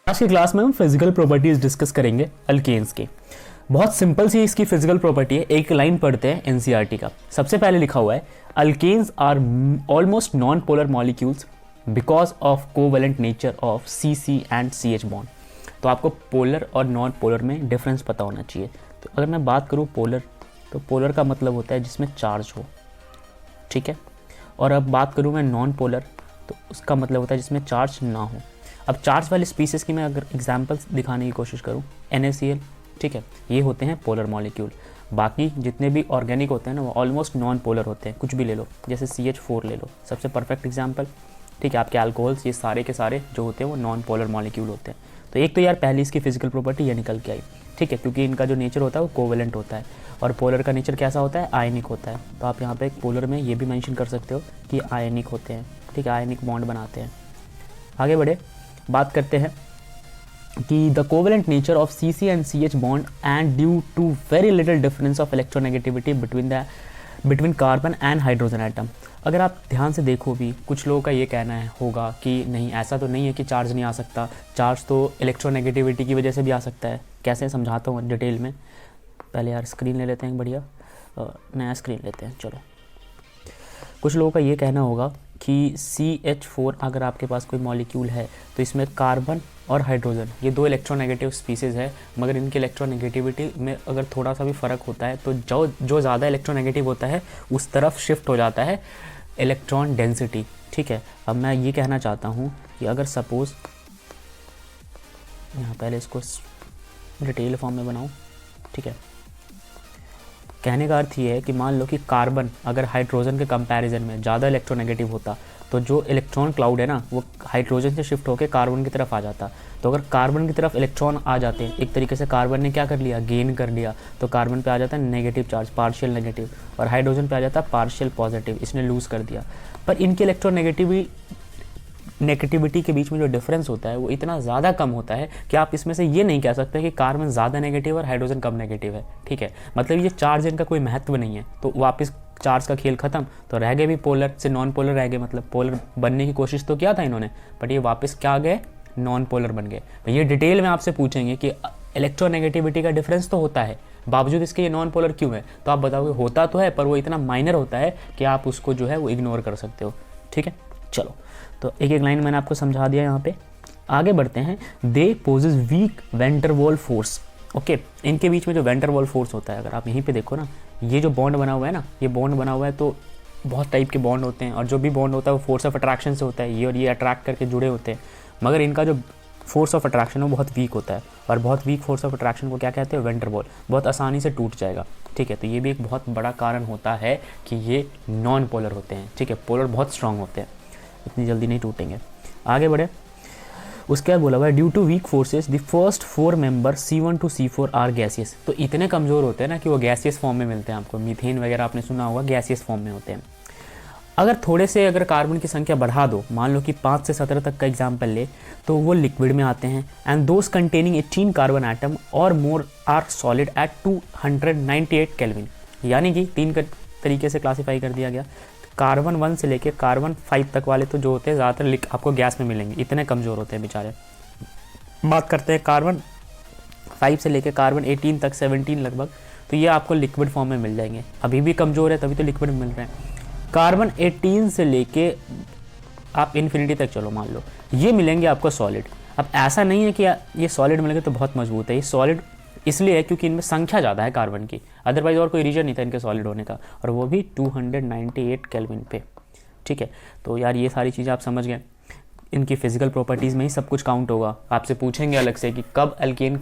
आज की क्लास में हम फिजिकल प्रॉपर्टीज डिस्कस करेंगे अल्केन्स के। बहुत सिंपल सी इसकी फिजिकल प्रॉपर्टी है, एक लाइन पढ़ते हैं एनसीईआरटी का। सबसे पहले लिखा हुआ है alkanes are almost non polar molecules because of covalent nature of C C and C H bond. तो आपको पोलर और नॉन पोलर में डिफरेंस पता होना चाहिए। तो अगर मैं बात करूँ पोलर, तो पोलर का मतलब होता है जिसमें चार्ज हो, ठीक है। और अब बात करूँ मैं नॉन पोलर, तो उसका मतलब होता है जिसमें चार्ज ना हो। अब चार्ज वाले स्पीसीज की मैं अगर एग्जांपल्स दिखाने की कोशिश करूँ, NaCl, ठीक है, ये होते हैं पोलर मॉलिक्यूल। बाकी जितने भी ऑर्गेनिक होते हैं ना वो ऑलमोस्ट नॉन पोलर होते हैं। कुछ भी ले लो, जैसे CH4 ले लो, सबसे परफेक्ट एग्जांपल, ठीक है। आपके अल्कोहल्स ये सारे के सारे जो होते हैं वो नॉन पोलर मॉलिक्यूल होते हैं। तो एक तो यार पहली इसकी फिजिकल प्रॉपर्टी ये निकल के आई, ठीक है, क्योंकि इनका जो नेचर होता है वो कोवेलेंट होता है और पोलर का नेचर कैसा होता है, आयनिक होता है। तो आप यहाँ पे एक पोलर में ये भी मेंशन कर सकते हो कि आयनिक होते हैं, ठीक है, आयनिक बॉन्ड बनाते हैं। आगे बढ़े, बात करते हैं कि the covalent nature of CC and CH bond and due to very little difference of electronegativity between carbon and hydrogen atom. अगर आप ध्यान से देखो भी, कुछ लोगों का ये कहना है होगा कि नहीं, ऐसा तो नहीं है कि चार्ज नहीं आ सकता, चार्ज तो इलेक्ट्रोनेगेटिविटी की वजह से भी आ सकता है। कैसे समझाता हूँ डिटेल में। पहले यार स्क्रीन ले लेते हैं, बढ़िया नया स्क्रीन लेते हैं। चलो, कुछ लोगों का ये कहना होगा कि CH4 अगर आपके पास कोई मॉलिक्यूल है तो इसमें कार्बन और हाइड्रोजन ये दो इलेक्ट्रोनेगेटिव स्पीसीज है, मगर इनके इलेक्ट्रोनेगेटिविटी में अगर थोड़ा सा भी फ़र्क होता है तो जो ज़्यादा इलेक्ट्रोनेगेटिव होता है उस तरफ शिफ्ट हो जाता है इलेक्ट्रॉन डेंसिटी, ठीक है। अब मैं ये कहना चाहता हूँ कि अगर सपोज़ यहाँ पहले इसको डिटेल फॉर्म में बनाऊँ, ठीक है। कहने का अर्थ ये है कि मान लो कि कार्बन अगर हाइड्रोजन के कंपैरिजन में ज़्यादा इलेक्ट्रोनेगेटिव होता तो जो इलेक्ट्रॉन क्लाउड है ना वो हाइड्रोजन से शिफ्ट होकर कार्बन की तरफ आ जाता। तो अगर कार्बन की तरफ इलेक्ट्रॉन आ जाते हैं, एक तरीके से कार्बन ने क्या कर लिया, गेन कर लिया, तो कार्बन पे आ जाता है नेगेटिव चार्ज, पार्शियल नेगेटिव, और हाइड्रोजन पे आ जाता है पार्शियल पॉजिटिव, इसने लूज़ कर दिया। पर इनकी नेगेटिविटी के बीच में जो डिफरेंस होता है वो इतना ज़्यादा कम होता है कि आप इसमें से ये नहीं कह सकते कि कार्बन ज़्यादा नेगेटिव और हाइड्रोजन कम नेगेटिव है, ठीक है। मतलब ये चार्ज इनका कोई महत्व नहीं है। तो वापस चार्ज का खेल खत्म, तो रह गए भी पोलर से नॉन पोलर रह गए। मतलब पोलर बनने की कोशिश तो किया था इन्होंने, बट ये वापस क्या गए, नॉन पोलर बन गए। ये डिटेल में आपसे पूछेंगे कि इलेक्ट्रोनेगेटिविटी का डिफरेंस तो होता है, बावजूद इसके ये नॉन पोलर क्यों है, तो आप बताओगे होता तो है पर वो इतना माइनर होता है कि आप उसको जो है वो इग्नोर कर सकते हो, ठीक है। चलो, तो एक एक लाइन मैंने आपको समझा दिया। यहाँ पे आगे बढ़ते हैं। They possess weak van der Waals force, okay. इनके बीच में जो वेंटरवॉल फोर्स होता है, अगर आप यहीं पे देखो ना, ये जो बॉन्ड बना हुआ है ना, ये बॉन्ड बना हुआ है, तो बहुत टाइप के बॉन्ड होते हैं और जो भी बॉन्ड होता है वो फोर्स ऑफ अट्रैक्शन से होता है, ये और ये अट्रैक्ट करके जुड़े होते हैं। मगर इनका जो फोर्स ऑफ अट्रैक्शन है वो बहुत वीक होता है, और बहुत वीक फोर्स ऑफ अट्रैक्शन को क्या कहते हैं, वेंटरवॉल, बहुत आसानी से टूट जाएगा, ठीक है। तो ये भी एक बहुत बड़ा कारण होता है कि ये नॉन पोलर होते हैं, ठीक है। पोलर बहुत स्ट्रांग होते हैं, इतनी जल्दी नहीं टूटेंगे। आगे बढ़े, उसके बाद बोला हुआ है due to weak forces the first 4 member C1 to C4 are gaseous. तो इतने कमज़ोर होते हैं ना कि वो गैसियस फॉर्म में मिलते हैं। आपको मीथेन वगैरह आपने सुना होगा, गैसियस फॉर्म में होते हैं। अगर थोड़े से अगर कार्बन की संख्या बढ़ा दो, मान लो कि 5 से 17 तक का एग्जाम्पल ले, तो वो लिक्विड में आते हैं। And those containing 18 carbon atom और मोर आर सॉलिड एट 298 केल्विन। यानी कि 3 तरीके से क्लासीफाई कर दिया गया। कार्बन 1 से लेके कार्बन 5 तक वाले तो जो होते हैं ज़्यादातर आपको गैस में मिलेंगे, इतने कमज़ोर होते हैं बेचारे। बात करते हैं कार्बन 5 से लेके कार्बन 18 तक, 17 लगभग, तो ये आपको लिक्विड फॉर्म में मिल जाएंगे। अभी भी कमज़ोर है तभी तो लिक्विड में मिल रहे हैं। कार्बन 18 से लेके आप इन्फिनिटी तक चलो, मान लो ये मिलेंगे आपको सॉलिड। अब ऐसा नहीं है कि ये सॉलिड मिलेंगे तो बहुत मजबूत है, ये सॉलिड इसलिए है क्योंकि इनमें संख्या ज़्यादा है कार्बन की, अदरवाइज और कोई रीजन नहीं था इनके सॉलिड होने का, और वो भी 298 केल्विन पे, ठीक है। तो यार ये सारी चीज़ें आप समझ गए, इनकी फिजिकल प्रॉपर्टीज़ में ही सब कुछ काउंट होगा। आपसे पूछेंगे अलग से कि कब अल्केन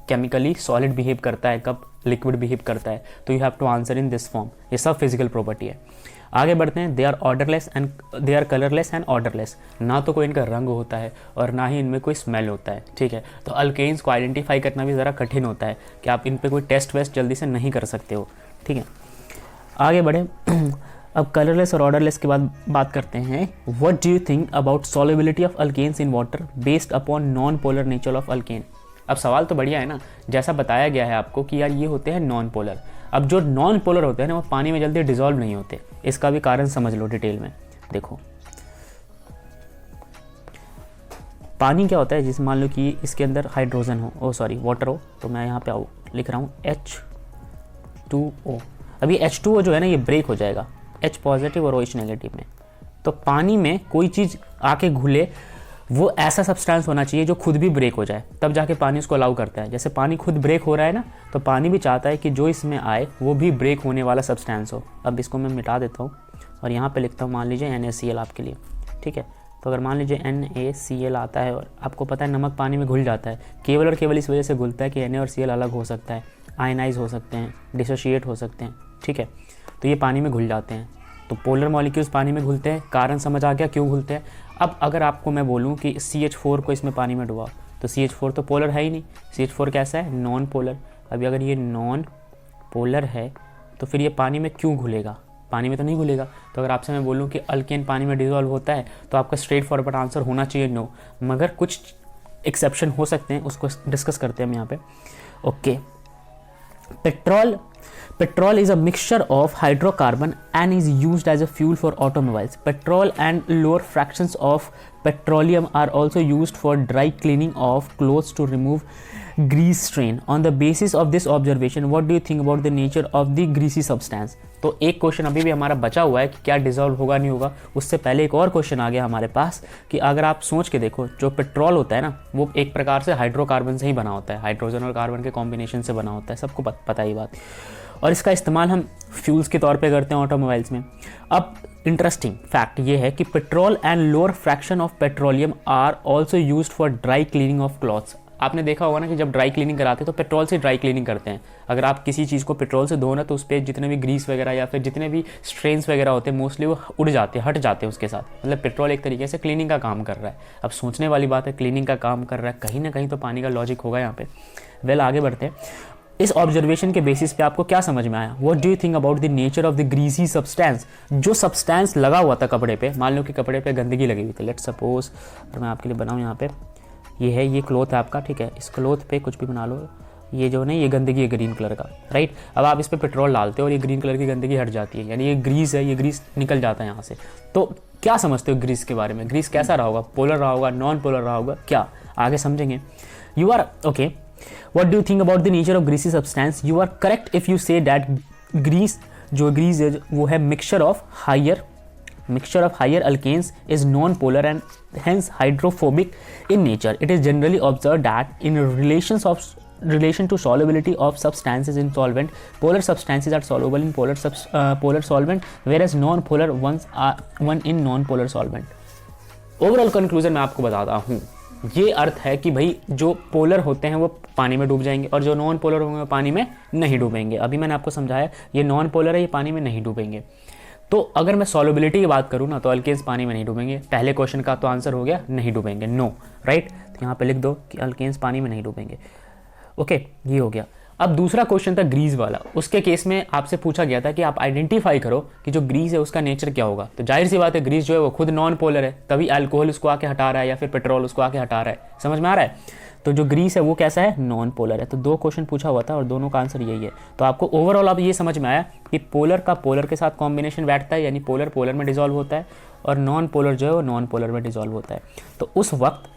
केमिकली सॉलिड बिहेव करता है, कब लिक्विड बिहेव करता है, तो you have to answer in this form. ये सब फिजिकल प्रॉपर्टी है। आगे बढ़ते हैं। They are odourless and they are colourless and odourless. ना तो कोई इनका रंग होता है और ना ही इनमें कोई स्मेल होता है, ठीक है। तो अल्केन्स को आइडेंटिफाई करना भी ज़रा कठिन होता है कि आप इन पे कोई टेस्ट वेस्ट जल्दी से नहीं कर सकते हो, ठीक है। आगे बढ़े। अब कलरलेस और ऑर्डरलेस के बाद बात करते हैं। What do you think about solubility of alkanes in water based upon non polar nature of alkane. अब सवाल तो बढ़िया है ना, जैसा बताया गया है आपको कि यार ये होते हैं नॉन पोलर। अब जो नॉन पोलर होते हैं ना वो पानी में जल्दी डिजॉल्व नहीं होते, इसका भी कारण समझ लो डिटेल में। देखो पानी क्या होता है, जिस मान लो कि इसके अंदर हाइड्रोजन हो, वाटर हो, तो मैं यहाँ पे लिख रहा हूँ H2O। अभी H2O जो है ना ये ब्रेक हो जाएगा H पॉजिटिव और OH नेगेटिव में। तो पानी में कोई चीज़ आके घुले, वो ऐसा सब्सटेंस होना चाहिए जो खुद भी ब्रेक हो जाए, तब जाके पानी उसको अलाउ करता है। जैसे पानी खुद ब्रेक हो रहा है ना, तो पानी भी चाहता है कि जो इसमें आए वो भी ब्रेक होने वाला सब्सटेंस हो। अब इसको मैं मिटा देता हूँ और यहाँ पे लिखता हूँ मान लीजिए NaCl आपके लिए, ठीक है। तो अगर मान लीजिए NaCl आता है और आपको पता है नमक पानी में घुल जाता है, केवल और केवल इस वजह से घुलता है कि Na और Cl अलग हो सकता है, आयनाइज हो सकते हैं, डिसोशिएट हो सकते हैं, ठीक है। तो ये पानी में घुल जाते हैं। तो पोलर मॉलिक्यूल्स पानी में घुलते हैं, कारण समझ आ गया क्यों घुलते हैं। अब अगर आपको मैं बोलूँ कि CH4 को इसमें पानी में डुबाओ, तो CH4 तो पोलर है ही नहीं, CH4 कैसा है, नॉन पोलर। अभी अगर ये नॉन पोलर है तो फिर ये पानी में क्यों घुलेगा, पानी में तो नहीं घुलेगा। तो अगर आपसे मैं बोलूँ कि अल्केन पानी में डिजॉल्व होता है, तो आपका स्ट्रेट फॉरवर्ड आंसर होना चाहिए नो, मगर कुछ एक्सेप्शन हो सकते हैं, उसको डिस्कस करते हैं हम यहाँ पे। Okay, Petrol is a mixture of hydrocarbon and is used as a fuel for automobiles. Petrol and lower fractions of petroleum are also used for dry cleaning of clothes to remove grease stain. On the basis of this observation, what do you think about the nature of the greasy substance? तो एक question अभी भी हमारा बचा हुआ है कि क्या डिजॉल्व होगा नहीं होगा। उससे पहले एक और क्वेश्चन आ गया हमारे पास कि अगर आप सोच के देखो, जो पेट्रोल होता है ना, वो एक प्रकार से हाइड्रोकार्बन से ही बना होता है, हाइड्रोजन और कार्बन के कॉम्बिनेशन से बना होता है, सबको पता ही बात। और इसका इस्तेमाल हम फ्यूल्स के तौर पे करते हैं ऑटोमोबाइल्स में। अब इंटरेस्टिंग फैक्ट ये है कि petrol and lower fraction of petroleum are also used for dry cleaning of clothes. आपने देखा होगा ना कि जब ड्राई क्लीनिंग कराते हैं तो पेट्रोल से ड्राई क्लीनिंग करते हैं। अगर आप किसी चीज़ को पेट्रोल से धो ना, तो उस पर जितने भी ग्रीस वगैरह या फिर जितने भी स्ट्रेन्स वगैरह होते हैं, मोस्टली वो उड़ जाते हैं, हट जाते हैं उसके साथ। मतलब पेट्रोल एक तरीके से क्लीनिंग का काम कर रहा है। अब सोचने वाली बात है, क्लीनिंग का काम कर रहा है, कहीं ना कहीं तो पानी का लॉजिक होगा यहाँ पे। वेल, आगे बढ़ते हैं। इस ऑब्जर्वेशन के बेसिस पे आपको क्या समझ में आया? What do you think about the nature of the greasy substance? जो सब्सटेंस लगा हुआ था कपड़े पे, मान लो कि कपड़े पे गंदगी लगी हुई थी, लेट्स सपोज मैं आपके लिए बनाऊँ यहाँ पे, ये है, ये क्लॉथ है आपका, ठीक है। इस क्लॉथ पे कुछ भी बना लो, ये जो है ये गंदगी है ग्रीन कलर का, राइट। अब आप इस पर पेट्रोल डालते हो और ये ग्रीन कलर की गंदगी हट जाती है, यानी ये ग्रीस है, ये ग्रीस निकल जाता है यहाँ से। तो क्या समझते हो ग्रीस के बारे में? ग्रीस कैसा रहा होगा? पोलर रहा होगा, नॉन पोलर रहा होगा, क्या आगे समझेंगे। You are okay. What do you think about the nature of greasy substance? You are correct if you say that grease, जो grease है वो है mixture of higher alkanes, is non-polar and hence hydrophobic in nature. It is generally observed that in relation to solubility of substances in solvent, polar substances are soluble in polar solvent, whereas non-polar ones are in non-polar solvent. Overall conclusion मैं आपको बताता हूँ। ये अर्थ है कि भाई जो polar होते हैं वो पानी में डूब जाएंगे और जो नॉन पोलर होंगे वो पानी में नहीं डूबेंगे। अभी मैंने आपको समझाया, ये नॉन पोलर है, ये पानी में नहीं डूबेंगे। तो अगर मैं सॉल्युबिलिटी की बात करूँ ना, तो अल्केन्स पानी में नहीं डूबेंगे। पहले क्वेश्चन का तो आंसर हो गया नहीं डूबेंगे, नो, राइट। तो यहाँ पे लिख दो कि अल्केन्स पानी में नहीं डूबेंगे। ओके, ये हो गया। अब दूसरा क्वेश्चन था ग्रीस वाला। उसके केस में आपसे पूछा गया था कि आप आइडेंटिफाई करो कि जो ग्रीस है उसका नेचर क्या होगा। तो जाहिर सी बात है, ग्रीस जो है वो खुद नॉन पोलर है, तभी अल्कोहल उसको आके हटा रहा है या फिर पेट्रोल उसको आके हटा रहा है। समझ में आ रहा है? तो जो ग्रीस है वो कैसा है? नॉन पोलर है। तो दो क्वेश्चन पूछा हुआ था और दोनों का आंसर यही है। तो आपको ओवरऑल अब ये समझ में आया कि पोलर का पोलर के साथ कॉम्बिनेशन बैठता है, यानी पोलर पोलर में डिजॉल्व होता है और नॉन पोलर जो है वो नॉन पोलर में डिजॉल्व होता है। तो उस वक्त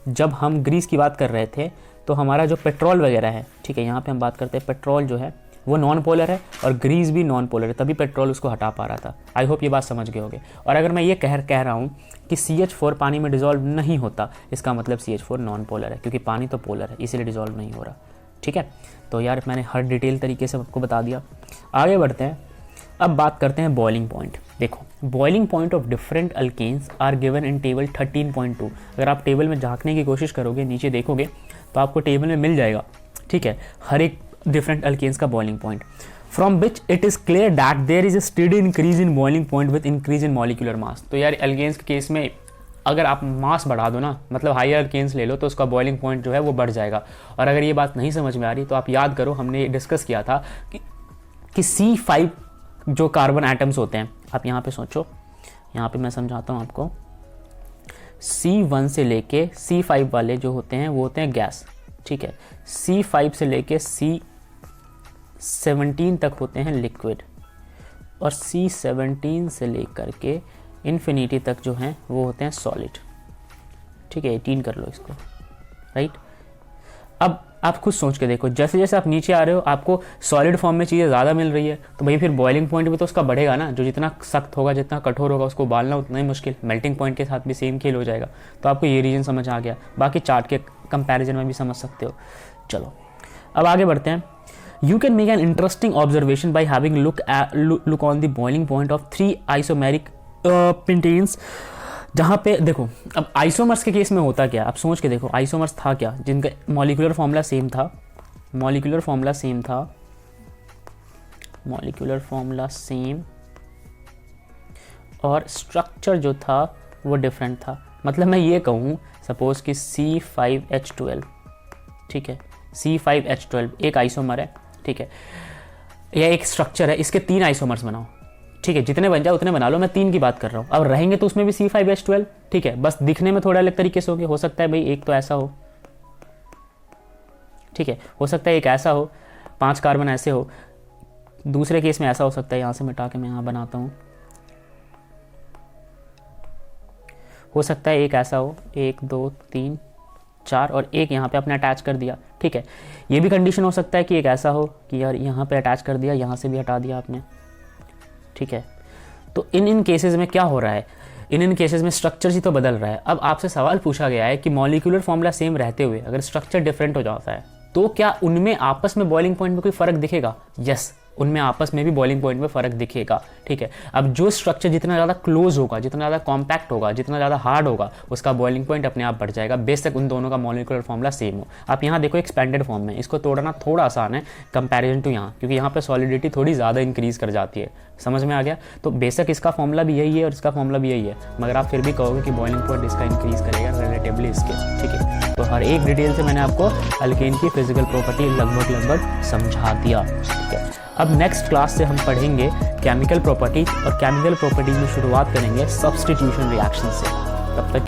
जब हम ग्रीस की बात कर रहे थे तो हमारा जो पेट्रोल वगैरह है, ठीक है, यहाँ पे हम बात करते हैं पेट्रोल जो है वो नॉन पोलर है और ग्रीस भी नॉन पोलर है, तभी पेट्रोल उसको हटा पा रहा था। आई होप ये बात समझ गए होंगे। और अगर मैं ये कह रहा हूँ कि CH4 पानी में डिजॉल्व नहीं होता, इसका मतलब CH4 नॉन पोलर है, क्योंकि पानी तो पोलर है, इसीलिए डिजॉल्व नहीं हो रहा। ठीक है, तो यार मैंने हर डिटेल तरीके से आपको बता दिया। आगे बढ़ते हैं, अब बात करते हैं बॉइलिंग पॉइंट। देखो, boiling point of different alkanes are given in table 13.2। अगर आप टेबल में झांकने की कोशिश करोगे, नीचे देखोगे तो आपको टेबल में मिल जाएगा, ठीक है, हर एक डिफरेंट अल्केन्स का boiling point, from which it is clear that there is a steady increase in boiling point with increase in molecular mass. तो यार अल्केन्स के केस में अगर आप मास बढ़ा दो ना, मतलब हायर अल्केन्स ले लो, तो उसका बॉइलिंग पॉइंट जो है वो बढ़ जाएगा। और अगर ये बात नहीं समझ में आ रही तो आप याद करो, हमने डिस्कस किया था कि C5 जो कार्बन एटम्स होते हैं, आप यहाँ पे सोचो, यहाँ पे मैं समझाता हूँ आपको। C1 से लेके C5 वाले जो होते हैं वो होते हैं गैस, ठीक है। C5 से लेके C17 तक होते हैं लिक्विड, और C17 से लेकर के इन्फिनिटी तक जो हैं वो होते हैं सॉलिड, ठीक है 18 कर लो इसको, राइट। अब आप खुद सोच के देखो, जैसे जैसे आप नीचे आ रहे हो आपको सॉलिड फॉर्म में चीज़ें ज़्यादा मिल रही है, तो भाई फिर बॉइलिंग पॉइंट भी तो उसका बढ़ेगा ना, जो जितना सख्त होगा जितना कठोर होगा उसको उबालना उतना ही मुश्किल। मेल्टिंग पॉइंट के साथ भी सेम खेल हो जाएगा। तो आपको ये रीजन समझ आ गया, बाकी चार्ट के कंपैरिजन में भी समझ सकते हो। चलो अब आगे बढ़ते हैं। You can make an interesting observation by having look on the boiling point of 3 isomeric pentanes। जहाँ पे देखो, अब आइसोमर्स के केस में होता क्या, आप सोच के देखो आइसोमर्स था क्या, जिनका मॉलिक्यूलर फॉर्मूला सेम था, मॉलिक्यूलर फॉर्मूला सेम और स्ट्रक्चर जो था वो डिफरेंट था। मतलब मैं ये कहूँ सपोज कि C5H12, ठीक है, C5H12 एक आइसोमर है, ठीक है, यह एक स्ट्रक्चर है, इसके 3 आइसोमर्स बनाओ, ठीक है, जितने बन जाए उतने बना लो, मैं 3 की बात कर रहा हूँ। अब रहेंगे तो उसमें भी C5H12, ठीक है, बस दिखने में थोड़ा अलग तरीके से होंगे। हो सकता है भाई एक तो ऐसा हो, ठीक है, हो सकता है एक ऐसा हो, 5 कार्बन ऐसे हो, दूसरे केस में ऐसा हो सकता है, यहाँ से मिटा के मैं यहाँ बनाता हूँ, हो सकता है एक ऐसा हो, 1 2 3 4 और एक यहाँ पे आपने अटैच कर दिया, ठीक है। ये भी कंडीशन हो सकता है कि एक ऐसा हो कि यार यहाँ पे अटैच कर दिया, यहाँ से भी हटा दिया आपने, ठीक है। तो इन केसेस में क्या हो रहा है, इन केसेस में स्ट्रक्चर ही तो बदल रहा है। अब आपसे सवाल पूछा गया है कि मॉलिक्यूलर फॉर्मूला सेम रहते हुए अगर स्ट्रक्चर डिफरेंट हो जाता है तो क्या उनमें आपस में बॉइलिंग पॉइंट में कोई फ़र्क दिखेगा? यस, उनमें आपस में भी बॉइलिंग पॉइंट में फ़र्क दिखेगा, ठीक है। अब जो स्ट्रक्चर जितना ज़्यादा क्लोज होगा, जितना ज़्यादा कॉम्पैक्ट होगा, जितना ज़्यादा हार्ड होगा, उसका बॉइलिंग पॉइंट अपने आप बढ़ जाएगा, बेशक उन दोनों का मॉलिक्यूलर फॉर्मूला सेम हो। आप यहाँ देखो एक्सपेंडेड फॉर्म में इसको तोड़ना थोड़ा आसान है कंपैरिजन टू यहाँ, क्योंकि यहाँ पे सॉलिडिटी थोड़ी ज़्यादा इंक्रीज़ कर जाती है। समझ में आ गया? तो बेशक इसका फॉर्मूला भी यही है और इसका फॉर्मूला भी यही है, मगर आप फिर भी कहोगे कि बॉइलिंग पॉइंट इसका इंक्रीज़ करेगा रिलेटिवली इसके, ठीक है। तो हर एक डिटेल से मैंने आपको अल्केन की फिजिकल प्रॉपर्टी लगभग समझा दिया, ठीक है। अब नेक्स्ट क्लास से हम पढ़ेंगे केमिकल प्रॉपर्टीज, और केमिकल प्रॉपर्टीज में शुरुआत करेंगे सब्स्टिट्यूशन रिएक्शन से। तब तक